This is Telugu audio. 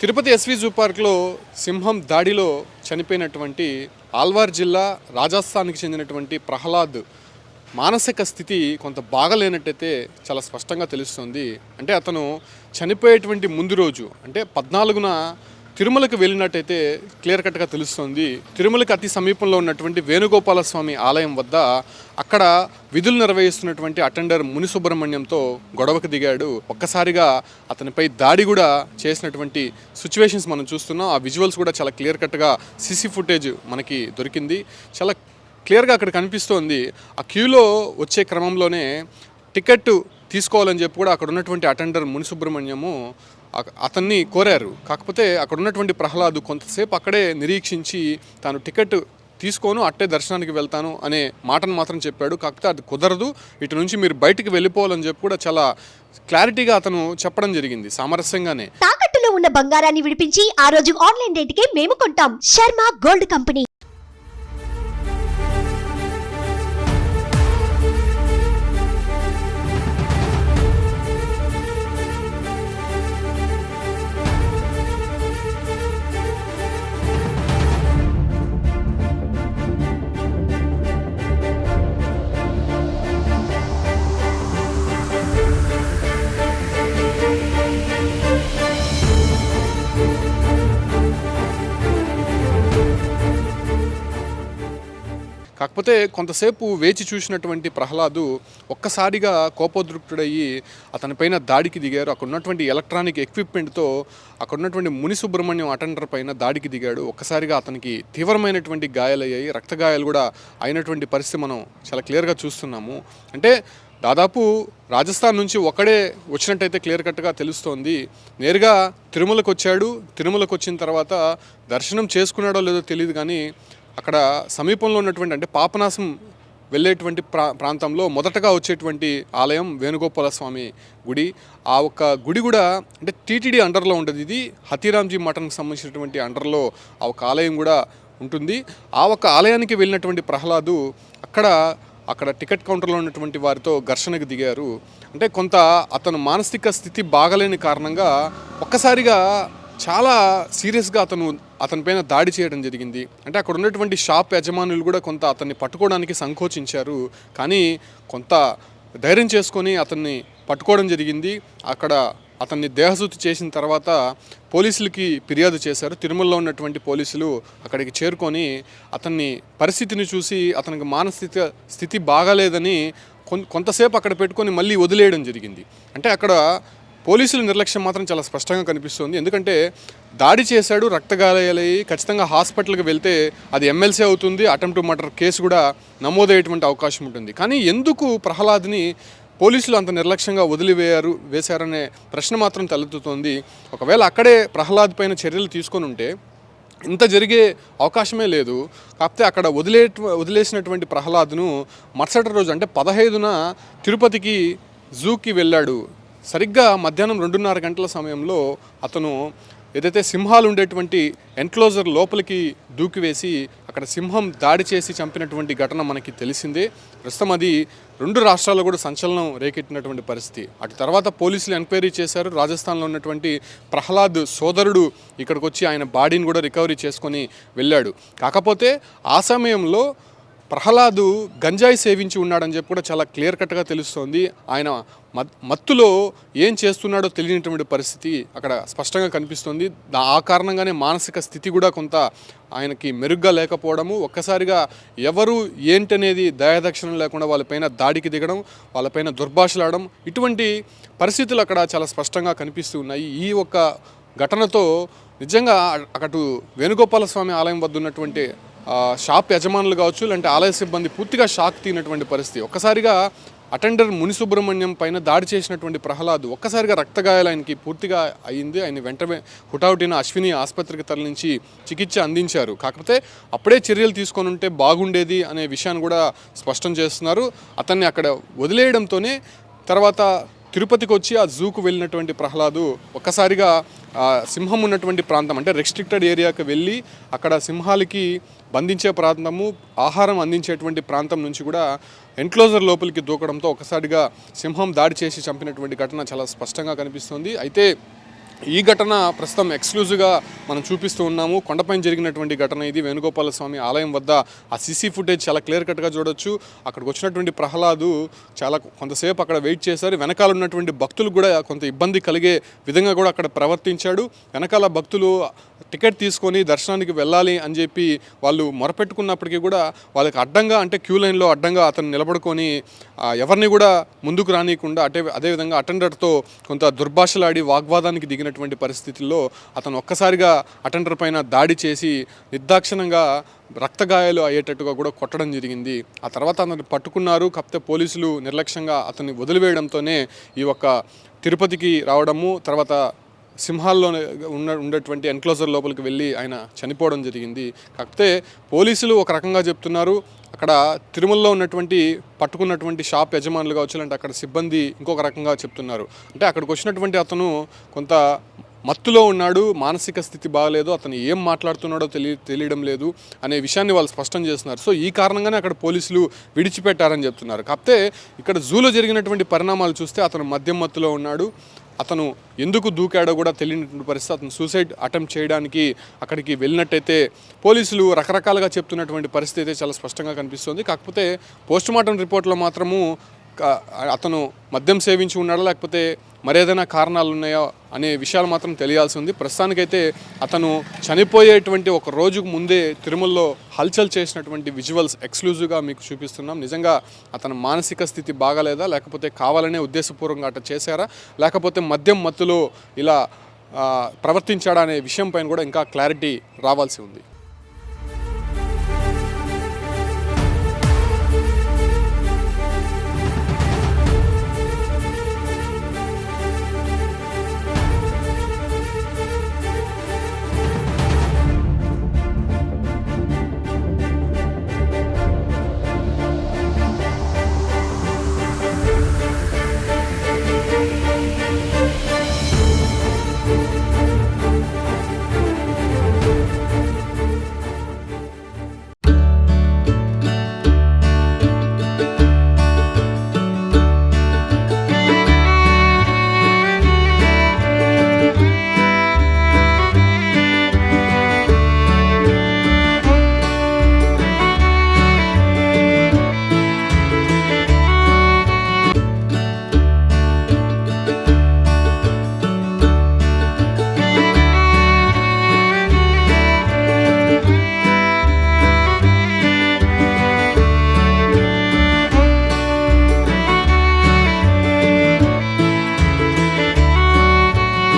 తిరుపతి ఎస్వి జూ పార్క్లో సింహం దాడిలో చనిపోయినటువంటి ఆల్వార్ జిల్లా రాజస్థాన్కి చెందినటువంటి ప్రహ్లాద్ మానసిక స్థితి కొంత బాగలేనట్టయితే చాలా స్పష్టంగా తెలుస్తుంది. అంటే అతను చనిపోయేటువంటి ముందు రోజు అంటే 14న తిరుమలకు వెళ్ళినట్టయితే క్లియర్ కట్గా తెలుస్తుంది. తిరుమలకి అతి సమీపంలో ఉన్నటువంటి వేణుగోపాల స్వామి ఆలయం వద్ద అక్కడ విధులు నిర్వహిస్తున్నటువంటి అటెండర్ ముని సుబ్రహ్మణ్యంతో గొడవకు దిగాడు. ఒక్కసారిగా అతనిపై దాడి కూడా చేసినటువంటి సిచ్యువేషన్స్ మనం చూస్తున్నాం. ఆ విజువల్స్ కూడా చాలా క్లియర్ కట్గా సీసీ ఫుటేజ్ మనకి దొరికింది. చాలా క్లియర్గా అక్కడ కనిపిస్తోంది. ఆ క్యూలో వచ్చే క్రమంలోనే టికెట్ తీసుకోవాలని చెప్పి కూడా అక్కడ ఉన్నటువంటి అటెండర్ ముని సుబ్రహ్మణ్యము అతన్ని కోరారు. కాకపోతే అక్కడ ఉన్నటువంటి ప్రహ్లాద్ కొంతసేపు అక్కడే నిరీక్షించి తాను టికెట్ తీసుకోను, అట్టే దర్శనానికి వెళ్తాను అనే మాటను మాత్రం చెప్పాడు. కాకపోతే అది కుదరదు, ఇటు నుంచి మీరు బయటికి వెళ్ళిపోవాలని చెప్పి కూడా చాలా క్లారిటీగా అతను చెప్పడం జరిగింది సామరస్యంగానే. తాకట్టులో ఉన్న బంగారాన్ని విడిపించి ఆ రోజు ఆన్లైన్ రేటుకే మేము కొంటాం. Sharma gold company. కాకపోతే కొంతసేపు వేచి చూసినటువంటి ప్రహ్లాదు ఒక్కసారిగా కోపోద్రిక్తుడయ్యి అతనిపైన దాడికి దిగారు. అక్కడ ఉన్నటువంటి ఎలక్ట్రానిక్ ఎక్విప్మెంట్తో అక్కడ ఉన్నటువంటి ముని సుబ్రహ్మణ్యం అటెండర్ పైన దాడికి దిగాడు. ఒక్కసారిగా అతనికి తీవ్రమైనటువంటి గాయాలయ్యాయి, రక్త గాయాలు కూడా అయినటువంటి పరిస్థితి మనం చాలా క్లియర్గా చూస్తున్నాము. అంటే దాదాపు రాజస్థాన్ నుంచి ఒకడే వచ్చినట్టయితే క్లియర్ కట్గా తెలుస్తోంది. నేరుగా తిరుమలకు వచ్చాడు. తిరుమలకు వచ్చిన తర్వాత దర్శనం చేసుకున్నాడో లేదో తెలియదు, కానీ అక్కడ సమీపంలో ఉన్నటువంటి అంటే పాపనాశం వెళ్ళేటువంటి ప్రాంతంలో మొదటగా వచ్చేటువంటి ఆలయం వేణుగోపాల స్వామి గుడి. ఆ ఒక్క గుడి కూడా అంటే టీటీడీ అండర్లో ఉంటుంది. ఇది హతీరాంజీ మఠంకి సంబంధించినటువంటి అండర్లో ఆ ఒక ఆలయం కూడా ఉంటుంది. ఆ ఒక్క ఆలయానికి వెళ్ళినటువంటి ప్రహ్లాదు అక్కడ టికెట్ కౌంటర్లో ఉన్నటువంటి వారితో ఘర్షణకు దిగారు. అంటే కొంత అతను మానసిక స్థితి బాగలేని కారణంగా ఒక్కసారిగా చాలా సీరియస్గా అతని పైన దాడి చేయడం జరిగింది. అంటే అక్కడ ఉన్నటువంటి షాప్ యజమానులు కూడా కొంత అతన్ని పట్టుకోవడానికి సంకోచించారు, కానీ కొంత ధైర్యం చేసుకొని అతన్ని పట్టుకోవడం జరిగింది. అక్కడ అతన్ని దేహశుద్ధి చేసిన తర్వాత పోలీసులకి ఫిర్యాదు చేశారు. తిరుమలలో ఉన్నటువంటి పోలీసులు అక్కడికి చేరుకొని అతన్ని పరిస్థితిని చూసి అతనికి మానసిక స్థితి బాగాలేదని కొంతసేపు అక్కడ పెట్టుకొని మళ్ళీ వదిలేయడం జరిగింది. అంటే అక్కడ పోలీసుల నిర్లక్ష్యం మాత్రం చాలా స్పష్టంగా కనిపిస్తుంది. ఎందుకంటే దాడి చేశాడు, రక్తగాయాలయ్యి ఖచ్చితంగా హాస్పిటల్కి వెళ్తే అది ఎమ్మెల్సీ అవుతుంది, అటెంప్ట్ మర్డర్ కేసు కూడా నమోదయ్యేటువంటి అవకాశం ఉంటుంది. కానీ ఎందుకు ప్రహ్లాద్ని పోలీసులు అంత నిర్లక్ష్యంగా వేశారనే ప్రశ్న మాత్రం తలెత్తుతోంది. ఒకవేళ అక్కడే ప్రహ్లాద్ పైన చర్యలు తీసుకొని ఉంటే ఇంత జరిగే అవకాశమే లేదు. కాకపోతే అక్కడ వదిలేసినటువంటి ప్రహ్లాద్ను మరుసటి రోజు అంటే 15న తిరుపతికి జూకి వెళ్ళాడు. సరిగ్గా మధ్యాహ్నం 2:30 గంటల సమయంలో అతను ఏదైతే సింహాలు ఉండేటువంటి ఎన్క్లోజర్ లోపలికి దూకివేసి అక్కడ సింహం దాడి చేసి చంపినటువంటి ఘటన మనకి తెలిసిందే. ప్రస్తుతం అది 2 రాష్ట్రాల్లో కూడా సంచలనం రేకెట్టినటువంటి పరిస్థితి. అటు తర్వాత పోలీసులు ఎంక్వైరీ చేశారు. రాజస్థాన్లో ఉన్నటువంటి ప్రహ్లాద్ సోదరుడు ఇక్కడికి వచ్చి ఆయన బాడీని కూడా రికవరీ చేసుకొని వెళ్ళాడు. కాకపోతే ఆ సమయంలో ప్రహ్లాదు గంజాయి సేవించి ఉన్నాడని చెప్పి కూడా చాలా క్లియర్ కట్గా తెలుస్తోంది. ఆయన మత్తులో ఏం చేస్తున్నాడో తెలియనటువంటి పరిస్థితి అక్కడ స్పష్టంగా కనిపిస్తుంది. ఆ కారణంగానే మానసిక స్థితి కూడా కొంత ఆయనకి మెరుగ్గా లేకపోవడము, ఒక్కసారిగా ఎవరు ఏంటనేది దయాదక్షిణం లేకుండా వాళ్ళపైన దాడికి దిగడం, వాళ్ళపైన దుర్భాషలాడడం, ఇటువంటి పరిస్థితులు అక్కడ చాలా స్పష్టంగా కనిపిస్తూ ఉన్నాయి. ఈ ఒక్క ఘటనతో నిజంగా అటు వేణుగోపాల స్వామి ఆలయం వద్ద ఉన్నటువంటి షాప్ యజమానులు కావచ్చు, లేదంటే ఆలయ సిబ్బంది పూర్తిగా షాక్ తీనటువంటి పరిస్థితి. ఒక్కసారిగా అటెండర్ ముని సుబ్రహ్మణ్యం పైన దాడి చేసినటువంటి ప్రహ్లాద్ ఒక్కసారిగా రక్తగాయాలు ఆయనకి పూర్తిగా అయింది. ఆయన వెంటనే హుటాహుటిన అశ్విని ఆసుపత్రికి తరలించి చికిత్స అందించారు. కాకపోతే అప్పుడే చర్యలు తీసుకొని ఉంటే బాగుండేది అనే విషయాన్ని కూడా స్పష్టం చేస్తున్నారు. అతన్ని అక్కడ వదిలేయడంతోనే తర్వాత తిరుపతికి వచ్చి ఆ జూకు వెళ్ళినటువంటి ప్రహ్లాదు ఒక్కసారిగా సింహం ఉన్నటువంటి ప్రాంతం అంటే రెస్ట్రిక్టెడ్ ఏరియాకి వెళ్ళి అక్కడ సింహాలకి బంధించే ప్రాంతము, ఆహారం అందించేటువంటి ప్రాంతం నుంచి కూడా ఎన్క్లోజర్ లోపలికి దూకడంతో ఒకసారిగా సింహం దాడి చేసి చంపినటువంటి ఘటన చాలా స్పష్టంగా కనిపిస్తుంది. అయితే ఈ ఘటన ప్రస్తుతం ఎక్స్క్లూజివ్గా మనం చూపిస్తూ ఉన్నాము. కొండపైన జరిగినటువంటి ఘటన ఇది. వేణుగోపాల స్వామి ఆలయం వద్ద ఆ సీసీ ఫుటేజ్ చాలా క్లియర్ కట్గా చూడొచ్చు. అక్కడికి వచ్చినటువంటి ప్రహ్లాదు చాలా కొంతసేపు అక్కడ వెయిట్ చేశారు. వెనకాల ఉన్నటువంటి భక్తులు కూడా కొంత ఇబ్బంది కలిగే విధంగా కూడా అక్కడ ప్రవర్తించాడు. వెనకాల భక్తులు టికెట్ తీసుకొని దర్శనానికి వెళ్ళాలి అని చెప్పి వాళ్ళు మొరపెట్టుకున్నప్పటికీ కూడా వాళ్ళకి అడ్డంగా, అంటే క్యూ లైన్లో అడ్డంగా అతను నిలబడుకొని ఎవరిని కూడా ముందుకు రానియకుండా అదేవిధంగా అటెండర్తో కొంత దుర్భాషలాడి వాగ్వాదానికి దిగినటువంటి పరిస్థితుల్లో అతను ఒక్కసారిగా అటెండర్ పైన దాడి చేసి నిర్దాక్షిణంగా రక్తగాయాలు అయ్యేటట్టుగా కూడా కొట్టడం జరిగింది. ఆ తర్వాత అతను పట్టుకున్నారు. కాకపోతే పోలీసులు నిర్లక్ష్యంగా అతన్ని వదిలివేయడంతోనే ఈ ఒక్క తిరుపతికి రావడము, తర్వాత సింహాల్లో ఉండేటువంటి ఎన్క్లోజర్ లోపలికి వెళ్ళి ఆయన చనిపోవడం జరిగింది. కాకపోతే పోలీసులు ఒక రకంగా చెప్తున్నారు, అక్కడ తిరుమలలో ఉన్నటువంటి పట్టుకున్నటువంటి షాప్ యజమానులు కావచ్చు, అంటే అక్కడ సిబ్బంది ఇంకొక రకంగా చెప్తున్నారు. అంటే అక్కడికి వచ్చినటువంటి అతను కొంత మత్తులో ఉన్నాడు, మానసిక స్థితి బాగలేదు, అతను ఏం మాట్లాడుతున్నాడో తెలియడం లేదు అనే విషయాన్ని వాళ్ళు స్పష్టం చేస్తున్నారు. సో ఈ కారణంగానే అక్కడ పోలీసులు విడిచిపెట్టారని చెప్తున్నారు. కాకపోతే ఇక్కడ జూలో జరిగినటువంటి పరిణామాలు చూస్తే అతను మద్యం మత్తులో ఉన్నాడు. అతను ఎందుకు దూకాడో కూడా తెలియనటువంటి పరిస్థితి. అతను సూసైడ్ అటెంప్ట్ చేయడానికి అక్కడికి వెళ్ళినట్టయితే పోలీసులు రకరకాలుగా చెప్తున్నటువంటి పరిస్థితి అయితే చాలా స్పష్టంగా కనిపిస్తుంది. కాకపోతే పోస్టుమార్టం రిపోర్ట్లో మాత్రము అతను మద్యం సేవించి ఉన్నాడా లేకపోతే మరేదైనా కారణాలు ఉన్నాయో అనే విషయాలు మాత్రం తెలియాల్సి ఉంది. ప్రస్తుతానికైతే అతను చనిపోయేటువంటి ఒక రోజుకు ముందే తిరుమలలో హల్చల్ చేసినటువంటి విజువల్స్ ఎక్స్క్లూజివ్గా మీకు చూపిస్తున్నాం. నిజంగా అతని మానసిక స్థితి బాగాలేదా, లేకపోతే కావాలనే ఉద్దేశపూర్వకంగా అట్లా చేశారా, లేకపోతే మద్యం మత్తులో ఇలా ప్రవర్తించాడా అనే విషయం పైన కూడా ఇంకా క్లారిటీ రావాల్సి ఉంది.